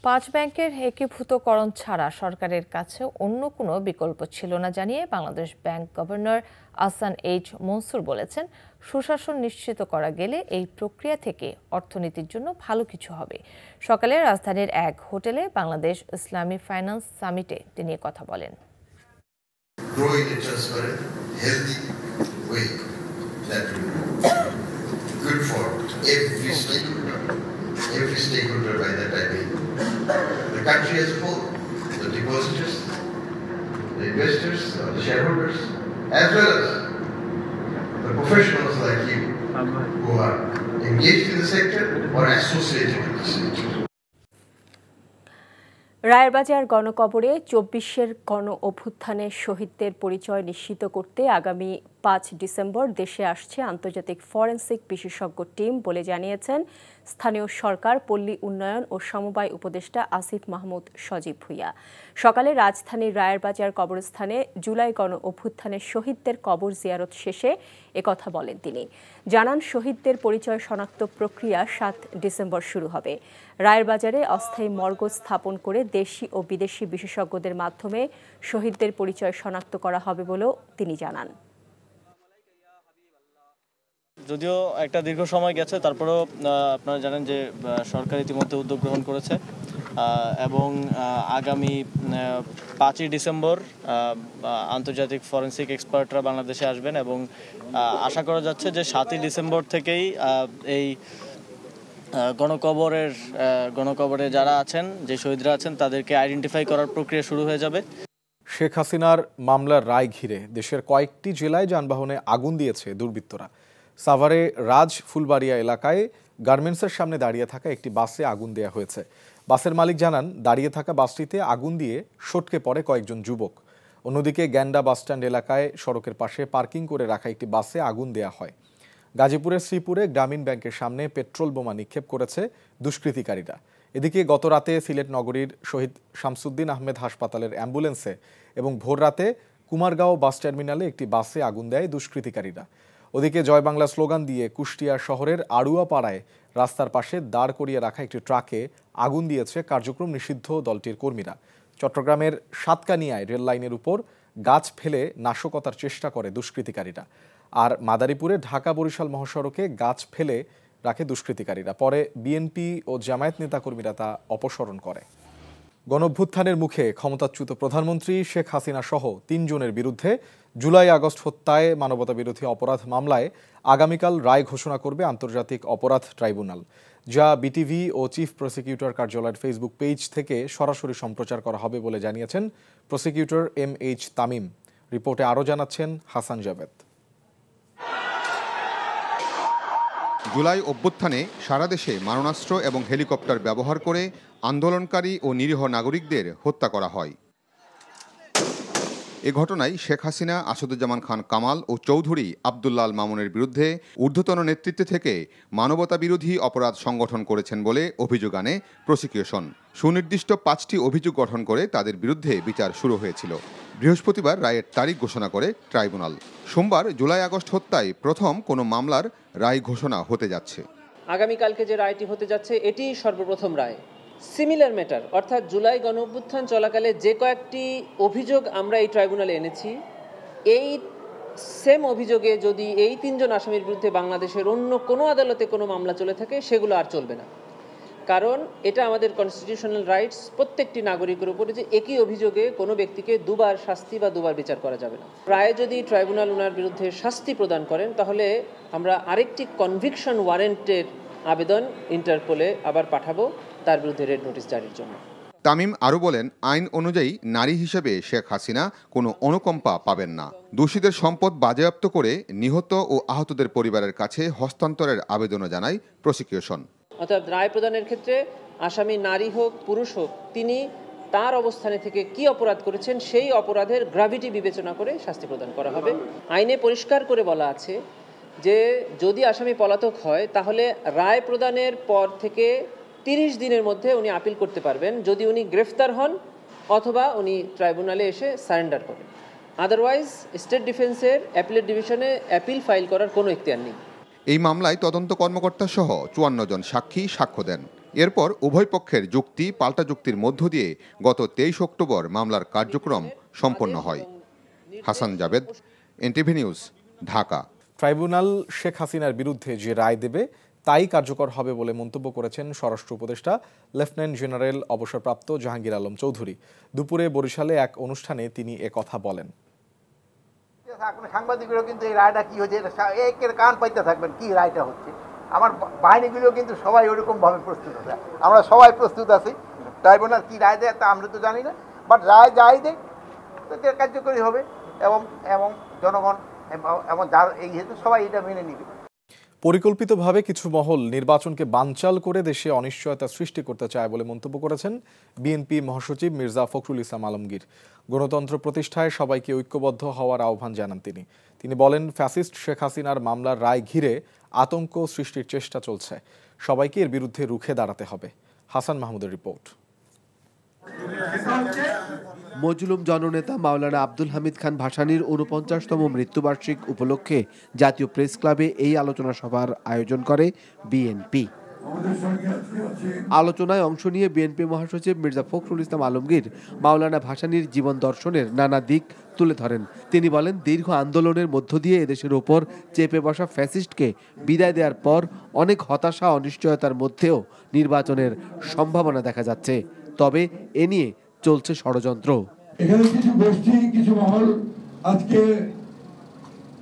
পাঁচ ব্যাংকের একীভূতকরণ ছাড়া সরকারের কাছে অন্য কোনো বিকল্প ছিল না জানিয়ে Bangladesh bank governor Ahsan H Mansur বলেছেন, সুশাসন নিশ্চিত করা গেলে এই প্রক্রিয়া থেকে অর্থনীতির জন্য ভালো কিছু হবে। সকালে রাজধানীর এক হোটেলে বাংলাদেশ ইসলামী ফাইন্যান্স সামিটে তিনি কথা বলেন। Every stakeholder by that I mean the country as a whole, the depositors, the investors, the shareholders, as well as the professionals like you who are engaged in the sector or associated with the sector. Rayerbazar গণকবরে ২৪-এর গণ অভ্যুত্থানের শহীদদের পরিচয় নিশ্চিত করতে আগামী ৫ December দেশে আসছে আন্তর্জাতিক ফরেনসিক বিশেষজ্ঞ টিম বলে জানিয়েছেন স্থানীয় সরকার, পল্লী উন্নয়ন ও সমবায় উপদেষ্টা আসিফ মাহমুদ সজীব ভুঁইয়া। সকালে রাজধানীর রায়েরবাজার কবরস্থানে জুলাই গণ অভ্যুত্থানের শহীদদের কবর জিয়ারত শেষে একথা বলেন তিনি। জানান, শহীদদের পরিচয় শনাক্ত প্রক্রিয়া ৭ ডিসেম্বর শুরু হবে। রায়েরবাজারে অস্থায়ী মর্গ স্থাপন করে দেশি ও বিদেশি বিশেষজ্ঞদের মাধ্যমে শহীদদের পরিচয় শনাক্ত করা হবে বলেও তিনি জানান। যদিও একটা দীর্ঘ সময় গেছে, তারপরেও আপনারা জানেন যে সরকার ইতিমধ্যে উদ্যোগ গ্রহণ করেছে এবং আগামী ৫ই ডিসেম্বর আন্তর্জাতিক ফরেনসিক এক্সপার্টরা বাংলাদেশে আসবেন এবং আশা করা যাচ্ছে যে ৭ই ডিসেম্বর থেকেই এই গণকবরে যারা আছেন, যে শহীদরা আছেন, তাদেরকে আইডেন্টিফাই করার প্রক্রিয়া শুরু হয়ে যাবে। শেখ হাসিনার মামলার রায় ঘিরে দেশের কয়েকটি জেলায় যানবাহনে আগুন দিয়েছে দুর্বৃত্তরা। সাভারে রাজ ফুলবাড়িয়া এলাকায় গার্মেন্টসের সামনে দাঁড়িয়ে থাকা একটি বাসে আগুন দেওয়া হয়েছে। বাসের মালিক জানান, দাঁড়িয়ে থাকা বাসটিতে আগুন দিয়ে সটকে পড়ে কয়েকজন যুবক। অন্যদিকে গ্যান্ডা বাসস্ট্যান্ড এলাকায় সড়কের পাশে পার্কিং করে রাখা একটি বাসে আগুন দেওয়া হয়। গাজীপুরের শ্রীপুরে গ্রামীণ ব্যাংকের সামনে পেট্রোল বোমা নিক্ষেপ করেছে দুষ্কৃতিকারীরা। এদিকে গত রাতে সিলেট নগরীর শহীদ শামসুদ্দিন আহমেদ হাসপাতালের অ্যাম্বুলেন্সে এবং ভোর রাতে কুমারগাঁও বাস টার্মিনালে একটি বাসে আগুন দেয় দুষ্কৃতিকারীরা। ওদিকে জয় বাংলা স্লোগান দিয়ে কুষ্টিয়া শহরের আড়ুয়া পাড়ায় রাস্তার পাশে দাঁড় করিয়ে রাখা একটি ট্রাকে আগুন দিয়েছে কার্যক্রম নিষিদ্ধ দলটির কর্মীরা। চট্টগ্রামের সাতকানিয়ায় রেল লাইনের উপর গাছ ফেলে নাশকতার চেষ্টা করে দুষ্কৃতিকারীরা। আর মাদারীপুরে ঢাকা বরিশাল মহাসড়কে গাছ ফেলে রাখে দুষ্কৃতিকারীরা। পরে বিএনপি ও জামায়াত নেতাকর্মীরা তা অপসারণ করে। গণঅভ্যুত্থানের মুখে ক্ষমতাচ্যুত প্রধানমন্ত্রী শেখ হাসিনা সহ ৩ জনের বিরুদ্ধে জুলাই আগস্ট হত্যায় মানবতাবিরোধী অপরাধ মামলায় আগামীকাল রায় ঘোষণা করবে আন্তর্জাতিক অপরাধ ট্রাইব্যুনাল, যা বিটিভি ও চিফ প্রসিকিউটর কার্যালয়ের ফেসবুক পেজ থেকে সরাসরি সম্প্রচার করা হবে বলে জানিয়েছেন প্রসিকিউটর MH তামিম। রিপোর্টে আরও জানাচ্ছেন হাসান জাভেদ। জুলাই অভ্যুত্থানে সারা দেশে মারণাস্ত্র এবং হেলিকপ্টার ব্যবহার করে আন্দোলনকারী ও নিরীহ নাগরিকদের হত্যা করা হয়। এ ঘটনায় শেখ হাসিনা, আসাদুজ্জামান খান কামাল ও চৌধুরী আব্দুল্লাহ আল মামুনের বিরুদ্ধে ঊর্ধ্বতন নেতৃত্ব থেকে মানবতা বিরোধী অপরাধ সংগঠন করেছেন বলে অভিযোগ আনে প্রসিকিউশন। সুনির্দিষ্ট 5টি অভিযোগ গঠন করে তাদের বিরুদ্ধে বিচার শুরু হয়েছিল। বৃহস্পতিবার রায়ের তারিখ ঘোষণা করে ট্রাইব্যুনাল। সোমবার জুলাই আগস্ট হত্যায় প্রথম কোনো মামলার রায় ঘোষণা হতে যাচ্ছে। আগামীকালকে যে রায়টি হতে যাচ্ছে এটি সর্বপ্রথম রায়। সিমিলার ম্যাটার, অর্থাৎ জুলাই গণঅভ্যুত্থান চলাকালে যে কয়েকটি অভিযোগ আমরা এই ট্রাইব্যুনালে এনেছি, এই সেম অভিযোগে যদি এই 3 জন আসামির বিরুদ্ধে বাংলাদেশের অন্য কোনো আদালতে কোনো মামলা চলে থাকে, সেগুলো আর চলবে না। কারণ এটা আমাদের কনস্টিটিউশনাল রাইটস, প্রত্যেকটি নাগরিকের উপরে যে একই অভিযোগে কোনো ব্যক্তিকে দুবার শাস্তি বা দুবার বিচার করা যাবে না। রায়ে যদি ট্রাইব্যুনাল ওনার বিরুদ্ধে শাস্তি প্রদান করেন, তাহলে আমরা আরেকটি কনভিকশন ওয়ারেন্টের আবেদন ইন্টারপোলে আবার পাঠাবো তার বিরুদ্ধে রেড নোটিশ জারির জন্য। তামিম আরও বলেন, আইন অনুযায়ী নারী হিসেবে শেখ হাসিনা কোনো অনুকম্পা পাবেন না। দোষীদের সম্পদ বাজেয়াপ্ত করে নিহত ও আহতদের পরিবারের কাছে হস্তান্তরের আবেদনও জানায় প্রসিকিউশন। অর্থাৎ রায় প্রদানের ক্ষেত্রে আসামি নারী হোক পুরুষ হোক, তিনি তার অবস্থানে থেকে কি অপরাধ করেছেন সেই অপরাধের গ্র্যাভিটি বিবেচনা করে শাস্তি প্রদান করা হবে। আইনে পরিষ্কার করে বলা আছে যে যদি আসামি পলাতক হয়, তাহলে রায় প্রদানের পর থেকে 30 দিনের মধ্যে উনি আপিল করতে পারবেন, যদি উনি গ্রেফতার হন অথবা উনি ট্রাইব্যুনালে এসে সারেন্ডার করেন। আদারওয়াইজ স্টেট ডিফেন্সের অ্যাপিলেট ডিভিশনে অ্যাপিল ফাইল করার কোনো ইখতিয়ার নেই। এই মামলায় তদন্ত কর্মকর্তা সহ 54 জন সাক্ষী সাক্ষ্য দেন। এরপর উভয় পক্ষের যুক্তি পাল্টা যুক্তির মধ্য দিয়ে গত 23 অক্টোবর মামলার কার্যক্রম সম্পন্ন হয়। হাসান জাবেদ, এনটিভি নিউজ, ঢাকা। ট্রাইব্যুনাল শেখ হাসিনার বিরুদ্ধে যে রায় দেবে তাই কার্যকর হবে বলে মন্তব্য করেছেন স্বরাষ্ট্র উপদেষ্টা লেফটেন্যান্ট জেনারেল অবসরপ্রাপ্ত জাহাঙ্গীর আলম চৌধুরী। দুপুরে বরিশালে এক অনুষ্ঠানে তিনি একথা বলেন। সাংবাদিকগুলো কিন্তু এই রায়টা কি হচ্ছে একের কান পাইতে থাকবেন কি রায়টা হচ্ছে। আমার বাহিনীগুলো কিন্তু সবাই ওরকম ভাবে প্রস্তুত আছে, আমরা সবাই প্রস্তুত আছি। ট্রাইব্যুনাল কি রায় দেয় তা আমরা তো জানি না, বাট রায় যাই দেয় কার্যকরী হবে এবং এবং জনগণ এবং যার এই হেতু সবাই এটা মেনে নিবে। পরিকল্পিতভাবে কিছু মহল নির্বাচনকে বানচাল করে দেশে অনিশ্চয়তা সৃষ্টি করতে চায় বলে মন্তব্য করেছেন বিএনপি মহাসচিব মির্জা ফখরুল ইসলাম আলমগীর। গণতন্ত্র প্রতিষ্ঠায় সবাইকে ঐক্যবদ্ধ হওয়ার আহ্বান জানান তিনি বলেন, ফ্যাসিস্ট শেখ হাসিনার মামলার রায় ঘিরে আতঙ্ক সৃষ্টির চেষ্টা চলছে, সবাইকে এর বিরুদ্ধে রুখে দাঁড়াতে হবে। হাসান মাহমুদের রিপোর্ট। মজলুম জননেতা মাওলানা আব্দুল হামিদ খান ভাসানীর ৪৯তম মৃত্যুবার্ষিক উপলক্ষে জাতীয় প্রেস ক্লাবে এই আলোচনা সভার আয়োজন করে বিএনপি। আলোচনায় অংশ নিয়ে বিএনপি মহাসচিব মির্জা ফখরুল ইসলাম আলমগীর মাওলানা ভাসানীর জীবন দর্শনের নানা দিক তুলে ধরেন। তিনি বলেন, দীর্ঘ আন্দোলনের মধ্য দিয়ে এদেশের ওপর চেপে বসা ফ্যাসিস্টকে বিদায় দেওয়ার পর অনেক হতাশা অনিশ্চয়তার মধ্যেও নির্বাচনের সম্ভাবনা দেখা যাচ্ছে, তবে এ নিয়ে চলছে ষড়যন্ত্র। এখানে কিছু গোষ্ঠী কিছু মহল আজকে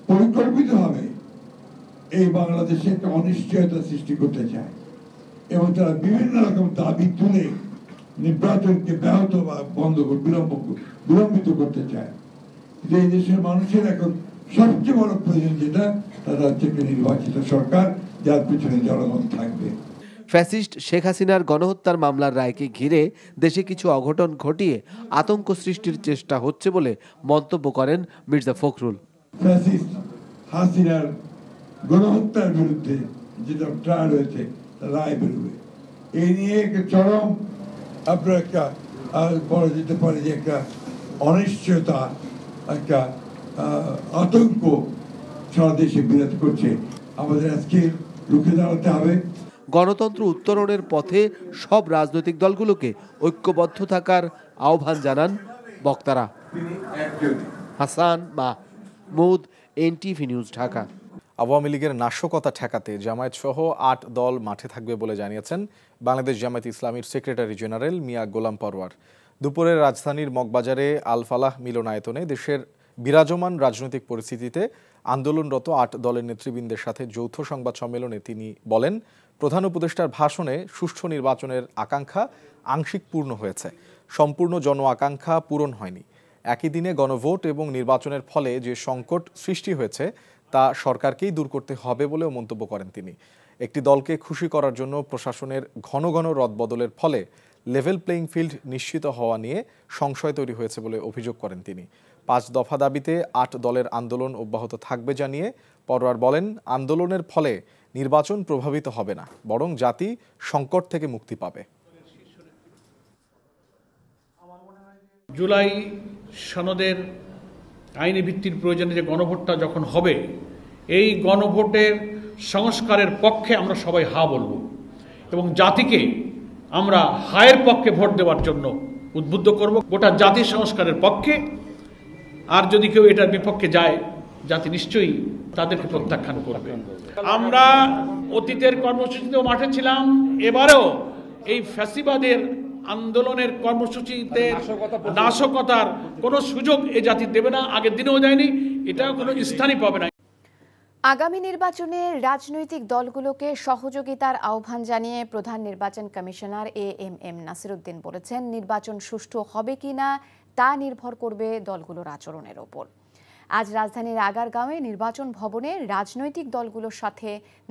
পরিকল্পিতভাবে এই বাংলাদেশে একটা অনিশ্চয়তা সৃষ্টি করতে চায় এবং তারা বিভিন্ন রকম দাবি তুলে নির্বাচনকে ব্যাহত বা বন্ধ বিলম্বিত করতে চায়। এই দেশের মানুষের এখন সবচেয়ে বড় প্রয়োজন যেটা, তারা হচ্ছে একটা নির্বাচিত সরকার যার পিছনে জনগণ থাকবে। ফ্যাসিস্ট শেখ হাসিনার গণহত্যার মামলার রায়কে ঘিরে দেশে কিছু অঘটন ঘটিয়ে আতঙ্ক সৃষ্টির চেষ্টা হচ্ছে বলে মন্তব্য করেন মির্জা ফখরুল। ফ্যাসিস্ট হাসিনার গণহত্যার বিরুদ্ধে যেটা ট্রায়াল হয়েছে রায় বেরোবে, এই নিয়ে একটা চরম আপনার একটা বলা যেতে পারে যে একটা অনিশ্চয়তা, একটা আতঙ্ক সারা দেশে বিরাজ করছে। আমাদের আজকে রুখে দাঁড়াতে হবে। গণতন্ত্র উত্তরণের পথে সব রাজনৈতিক দলগুলোকে ঐক্যবদ্ধ থাকার আহ্বান জানান বক্তারা। Hasan Mahmud, NTV news, Dhaka. আওয়ামী লীগের নাশকতা ঠেকাতে জামায়াত সহ ৮ দল মাঠে থাকবে বলে জানিয়েছেন বাংলাদেশ জামায়াত ইসলামীর সেক্রেটারি জেনারেল মিয়া গোলাম পরওয়ার। দুপুরে রাজধানীর মগবাজারে আল ফালাহ মিলনায়তনে দেশের বিরাজমান রাজনৈতিক পরিস্থিতিতে আন্দোলনরত ৮ দলের নেতৃবৃন্দের সাথে যৌথ সংবাদ সম্মেলনে তিনি বলেন, প্রধান উপদেষ্টার ভাষণে সুষ্ঠু নির্বাচনের আকাঙ্ক্ষা আংশিক পূর্ণ হয়েছে, সম্পূর্ণ জন আকাঙ্ক্ষা পূরণ হয়নি। একই দিনে গণভোট এবং নির্বাচনের ফলে যে সংকট সৃষ্টি হয়েছে তা সরকারকেই দূর করতে হবে বলেও মন্তব্য করেন তিনি। একটি দলকে খুশি করার জন্য প্রশাসনের ঘন ঘন রদবদলের ফলে লেভেল প্লেইং ফিল্ড নিশ্চিত হওয়া নিয়ে সংশয় তৈরি হয়েছে বলে অভিযোগ করেন তিনি। ৫ দফা দাবিতে ৮ দলের আন্দোলন অব্যাহত থাকবে জানিয়ে পরওয়ার বলেন, আন্দোলনের ফলে নির্বাচন প্রভাবিত হবে না, বরং জাতি সংকট থেকে মুক্তি পাবে। জুলাই সনদের আইনি ভিত্তির প্রয়োজনে যে গণভোটটা যখন হবে, এই গণভোটের সংস্কারের পক্ষে আমরা সবাই হা বলবো এবং জাতিকে আমরা হায়ের পক্ষে ভোট দেওয়ার জন্য উদ্বুদ্ধ করব, গোটা জাতি সংস্কারের পক্ষে। আর যদি কেউ এটার বিপক্ষে যায়, জাতি নিশ্চয়ই তাদেরকে প্রত্যাখ্যান করবে। আমরা অতীতের কর্মসূচিতেও মাঠে ছিলাম, এবারেও এই ফ্যাসিবাদের আন্দোলনের কর্মসূচিতে নাশকতার কোনো সুযোগ এ জাতি দেবে না, আগের দিনেও দেয়নি, এটাও কোনো স্থানই পাবে না। আগামী নির্বাচনে রাজনৈতিক দলগুলোকে সহযোগিতার আহ্বান জানিয়ে প্রধান নির্বাচন কমিশনার এএমএম নাসিরউদ্দিন বলেছেন, নির্বাচন সুষ্ঠু হবে কিনা তা নির্ভর করবে দলগুলোর আচরণের ওপর। আজ রাজধানীর আগারগাঁওয়ে নির্বাচন ভবনে রাজনৈতিক দলগুলোর সাথে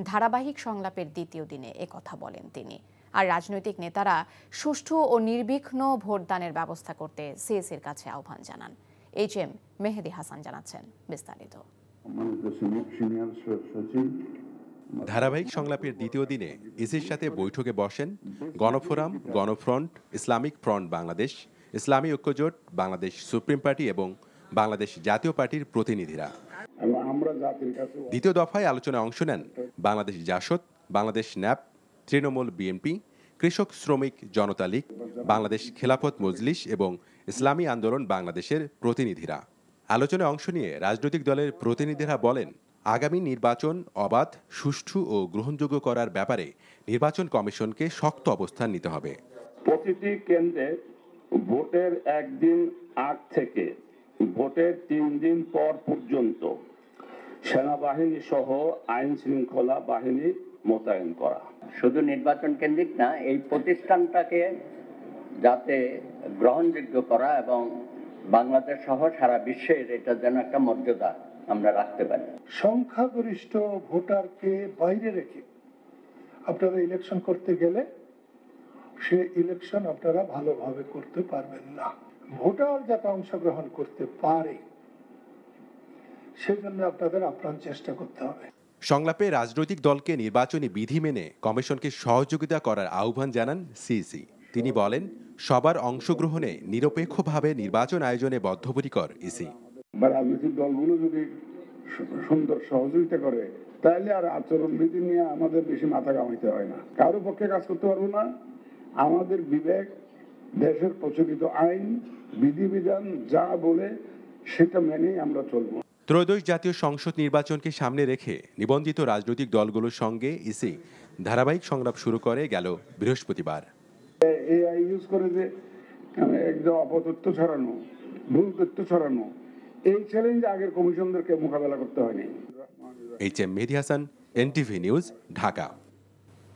ধারাবাহিক সংলাপের দ্বিতীয় দিনে একথা বলেন তিনি। আর রাজনৈতিক নেতারা সুষ্ঠু ও নির্বিঘ্ন ভোটদানের ব্যবস্থা করতে সিএসির কাছে আহ্বান জানান। এইচএম মেহেদি হাসান জানাচ্ছেন বিস্তারিত। ধারাবাহিক সংলাপের দ্বিতীয় দিনে ইসির সাথে বৈঠকে বসেন গণফোরাম, গণফ্রন্ট, ইসলামিক ফ্রন্ট বাংলাদেশ, ইসলামী ঐক্যজোট, বাংলাদেশ সুপ্রিম পার্টি এবং বাংলাদেশ জাতীয় পার্টির প্রতিনিধিরা। দ্বিতীয় দফায় আলোচনায় অংশ নেন বাংলাদেশ জাসদ, বাংলাদেশ ন্যাপ, তৃণমূল, বিএনপি, কৃষক শ্রমিক জনতা লীগ, বাংলাদেশ খেলাফত মজলিস এবং ইসলামী আন্দোলন বাংলাদেশের প্রতিনিধিরা। আলোচনায় অংশ নিয়ে রাজনৈতিক দলের প্রতিনিধিরা বলেন, আগামী নির্বাচন অবাধ, সুষ্ঠু ও গ্রহণযোগ্য করার ব্যাপারে নির্বাচন কমিশনকে শক্ত অবস্থান নিতে হবে। প্রতিটি কেন্দ্রে ভোটের একদিন আগ থেকে ভোটের 3 দিন পর পর্যন্ত সেনাবাহিনী সহ আইন শৃঙ্খলা বাহিনী মোতায়েন করা। শুধু নির্বাচন কেন্দ্রিক না, এই প্রতিষ্ঠানটাকে যাতে গ্রহণযোগ্য করা এবং বাংলাদেশ সহ সারা বিশ্বের এটা যেন একটা মর্যাদা আমরা রাখতে পারি। সংখ্যাগরিষ্ঠ ভোটারকে বাইরে রেখে আপনারা ইলেকশন করতে গেলে সে ইলেকশন আপনারা ভালোভাবে করতে পারবেন না। ভোটার যাতে অংশগ্রহণ করতে পারে সেজন্য আপনাদের আপ্রাণ চেষ্টা করতে হবে। সংলাপে রাজনৈতিক দলকে নির্বাচনী বিধি মেনে কমিশনকে সহযোগিতা করার আহ্বান জানান সিইসি। তিনি বলেন, সবার অংশগ্রহণে নিরপেক্ষভাবে নির্বাচন আয়োজনে বদ্ধপরিকর ইসি। রাজনৈতিক দলগুলো যদি সুন্দর সহযোগিতা করে তাহলে আর আচরণবিধি নিয়ে আমাদের বেশি মাথা ঘামাইতে হয় না। কারো পক্ষে কাজ করতে পারবো না। আমাদের বিবেক, দেশের প্রচলিত আইন, বিধিবিধান যা বলে সেটা মেনেই আমরা চলবো। ত্রয়োদশ জাতীয় সংসদ নির্বাচনকে সামনে রেখে নিবন্ধিত রাজনৈতিক দলগুলোর সঙ্গে ইসি ধারাবাহিক সংলাপ শুরু করে গেল বৃহস্পতিবার। এআই ইউজ করে যে একদম অপতথ্য ছড়ানো, ভুল তথ্য ছড়ানো, এই চ্যালেঞ্জ আগের কমিশনদেরকে মোকাবেলা করতে হয়নি। HM মেহেদী হাসান, NTV নিউজ, ঢাকা।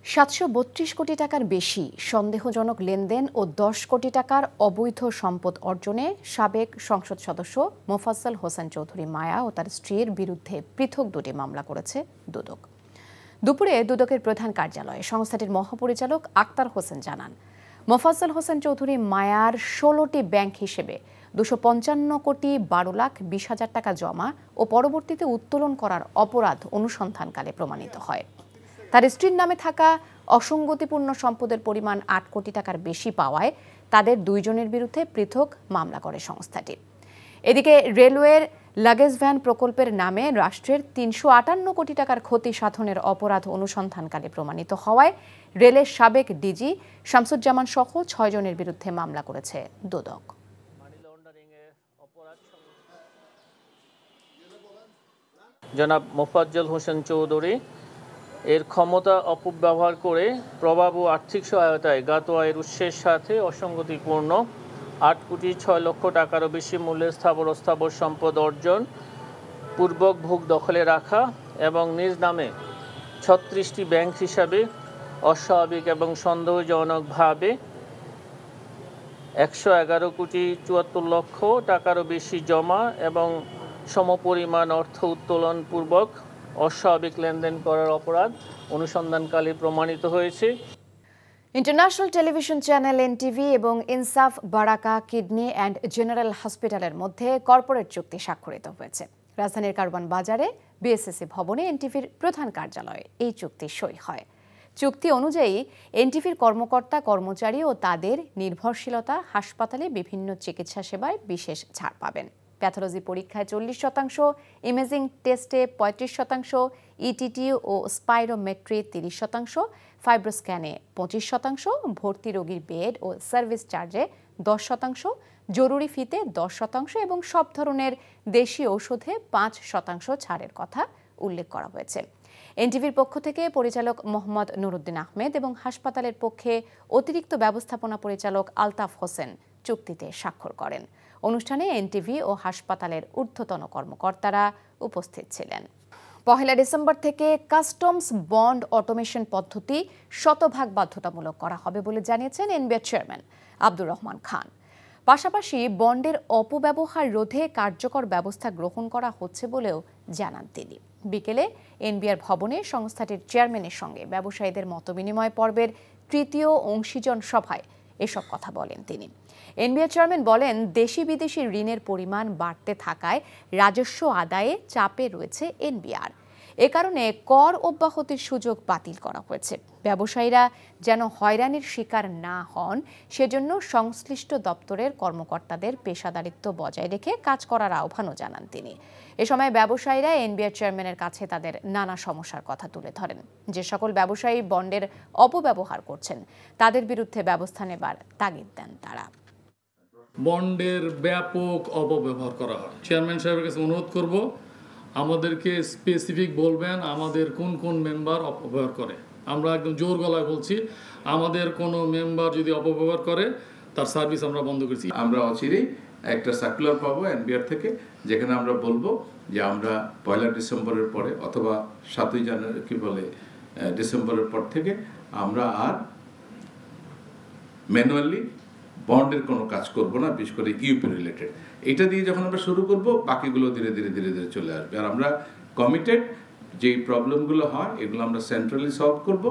732 কোটি টাকার বেশি সন্দেহজনক লেনদেন ও 10 কোটি টাকার অবৈধ সম্পদ অর্জনে সাবেক সংসদ সদস্য মোফাজ্জল হোসেন চৌধুরী মায়া ও তার স্ত্রীর বিরুদ্ধে পৃথক 2টি মামলা করেছে দুদক। দুপুরে দুদকের প্রধান কার্যালয়ে সংস্থাটির মহাপরিচালক আক্তার হোসেন জানান, মোফাজ্জল হোসেন চৌধুরী মায়ার 16টি ব্যাংক হিসেবে 255 কোটি 12,20,000 টাকা জমা ও পরবর্তীতে উত্তোলন করার অপরাধ অনুসন্ধানকালে প্রমাণিত হয়। তার স্ত্রীর নামে থাকা অসঙ্গতিপূর্ণ সম্পদের পরিমাণ 8 কোটি টাকার বেশি পাওয়ায় তাদের 2 জনের বিরুদ্ধে পৃথক মামলা করে সংস্থাটি। এদিকে রেলওয়ের লাগেজ ভ্যান প্রকল্পের নামে রাষ্ট্রের 358 কোটি টাকার ক্ষতি সাধনের অপরাধ অনুসন্ধানকালে প্রমাণিত হওয়ায় রেলের সাবেক ডিজি শামসুজ্জামান সহ 6 জনের বিরুদ্ধে মামলা করেছে দুদক। জনাব মোফাজ্জল হোসেন চৌধুরী এর ক্ষমতা অপব্যবহার করে প্রভাব ও আর্থিক সহায়তায় জ্ঞাত আয়ের উৎসের সাথে অসঙ্গতিপূর্ণ 8 কোটি 6 লক্ষ টাকারও বেশি মূল্যের স্থাবর অস্থাবর সম্পদ অর্জন, পূর্বক ভোগ দখলে রাখা এবং নিজ নামে 36টি ব্যাংক হিসাবে অস্বাভাবিক এবং সন্দেহজনকভাবে 111 কোটি 74 লক্ষ টাকারও বেশি জমা এবং সমপরিমাণ অর্থ উত্তোলন পূর্বক অস্বাভাবিক লেনদেন করার অপরাধ অনুসন্ধানকালে প্রমাণিত হয়েছে। ইন্টারন্যাশনাল টেলিভিশন চ্যানেল NTV এবং ইনসাফ বারাকা কিডনি অ্যান্ড জেনারেল হসপিটালের মধ্যে কর্পোরেট চুক্তি স্বাক্ষরিত হয়েছে। রাজধানীর কারওয়ান বাজারে BSSC ভবনে NTVর প্রধান কার্যালয়ে এই চুক্তি সই হয়। চুক্তি অনুযায়ী NTVর কর্মকর্তা কর্মচারী ও তাদের নির্ভরশীলতা হাসপাতালে বিভিন্ন চিকিৎসা সেবায় বিশেষ ছাড় পাবেন। প্যাথোলজি পরীক্ষায় 40%, ইমেজিং টেস্টে 35%, ETT ও স্পাইরোমেট্রি 30%, ফাইব্রোস্ক্যানে 25%, ভর্তি রোগীর বেড ও সার্ভিস চার্জে 10%, জরুরি ফিতে 10% এবং সব ধরনের দেশি ঔষধে 5% ছাড়ের কথা উল্লেখ করা হয়েছে। NTVর পক্ষ থেকে পরিচালক মোহাম্মদ নুরুদ্দিন আহমেদ এবং হাসপাতালের পক্ষে অতিরিক্ত ব্যবস্থাপনা পরিচালক আলতাফ হোসেন চুক্তিতে স্বাক্ষর করেন। অনুষ্ঠানে NTV ও হাসপাতালের ঊর্ধ্বতন কর্মকর্তারা উপস্থিত ছিলেন। 1 ডিসেম্বর থেকে কাস্টমস বন্ড অটোমেশন পদ্ধতি 100% বাধ্যতামূলক করা হবে বলে জানিয়েছেন NBR চেয়ারম্যান আব্দুর রহমান খান। পাশাপাশি বন্ডের অপব্যবহার রোধে কার্যকর ব্যবস্থা গ্রহণ করা হচ্ছে বলেও জানান তিনি। বিকেলে NBR ভবনে সংস্থাটির চেয়ারম্যানের সঙ্গে ব্যবসায়ীদের মতবিনিময় পর্বের 3য় অংশীজন সভায় এসব কথা বলেন তিনি। NBR চেয়ারম্যান বলেন, দেশি বিদেশি ঋণের পরিমাণ বাড়তে থাকায় রাজস্ব আদায়ে চাপে রয়েছে NBR। এ কারণে কর অব্যাহতির সুযোগ বাতিল করা হয়েছে। ব্যবসায়ীরা যেন হয়রানির শিকার না হন সেজন্য সংশ্লিষ্ট দপ্তরের কর্মকর্তাদের পেশাদারিত্ব বজায় রেখে কাজ করার আহ্বানও জানান তিনি। এ সময় ব্যবসায়ীরা এনবিআর চেয়ারম্যানের কাছে তাদের নানা সমস্যার কথা তুলে ধরেন। যে সকল ব্যবসায়ী বন্ডের অপব্যবহার করছেন তাদের বিরুদ্ধে ব্যবস্থা নেবার তাগিদ দেন তারা। বন্ডের ব্যাপক অপব্যবহার করা হয়। চেয়ারম্যান সাহেবের কাছে অনুরোধ করব, আমাদেরকে স্পেসিফিক বলবেন আমাদের কোন কোন মেম্বার অপব্যবহার করে। আমরা একদম জোর গলায় বলছি, আমাদের কোনো মেম্বার যদি অপব্যবহার করে তার সার্ভিস আমরা বন্ধ করছি। আমরা অচিরেই একটা সার্কুলার পাবো এনবিআর থেকে, যেখানে আমরা বলবো যে আমরা 1 ডিসেম্বরের পরে অথবা 7 জানুয়ারি ডিসেম্বরের পর থেকে আমরা আর ম্যানুয়ালি বন্ডের কোনো কাজ করব না, বিশেষ করে ইউপি রিলেটেড। এটা দিয়ে যখন আমরা শুরু করব, বাকিগুলো ধীরে ধীরে ধীরে ধীরে চলে আসবে। আর আমরা কমিটেড যেই প্রবলেমগুলো হয় এগুলো আমরা সেন্ট্রালি সলভ করব।